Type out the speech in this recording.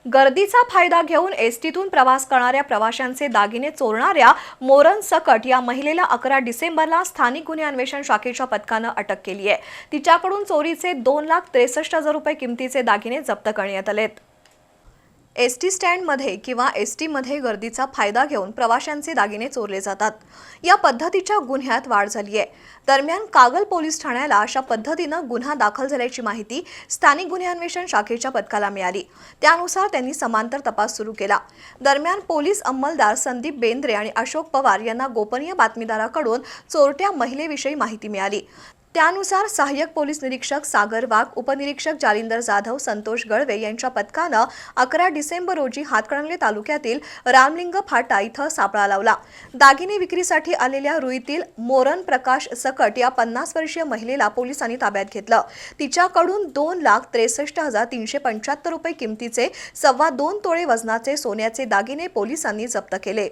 गर्दीचा फायदा घेऊन एसटीतून प्रवास करणाऱ्या प्रवाशांचे दागिने चोरणाऱ्या मोरन सकट या महिलेला 11 डिसेंबरला स्थानिक गुन्हे अन्वेषण शाखेच्या पथकानं अटक केली आहे। तिच्याकडून चोरीचे 2,63,000 रुपये किमतीचे दागिने जप्त करण्यात आलेत। एसटी स्टँडमध्ये किंवा एसटीमध्ये गर्दीचा फायदा घेऊन प्रवाशांचे दागिने चोरले जातात। या पद्धतीच्या गुन्ह्यात वाढ झाली आहे। दरम्यान कागल पोलीस ठाण्याला अशा पद्धतीनं गुन्हा दाखल झाल्याची माहिती स्थानिक गुन्हे अन्वेषण शाखेच्या पथकाला मिळाली। त्यानुसार त्यांनी समांतर तपास सुरू केला। दरम्यान पोलीस अंमलदार संदीप बेंद्रे आणि अशोक पवार यांना गोपनीय बातमीदाराकडून चोरट्या महिलेविषयी माहिती मिळाली। त्यानुसार सहाय्यक पोलीस निरीक्षक सागर वाघ, उपनिरीक्षक जालिंदर जाधव, संतोष गळवे यांच्या पथकानं 11 डिसेंबर रोजी हातकणंगले तालुक्यातील रामलिंग फाटा इथं सापळा लावला। दागिने विक्रीसाठी आलेल्या रुईतील मोरन प्रकाश सकट या 50 वर्षीय महिलेला पोलिसांनी ताब्यात घेतलं। तिच्याकडून 2,63,375 रुपये किमतीचे 2.25 तोळे वजनाचे सोन्याचे दागिने पोलिसांनी जप्त केले।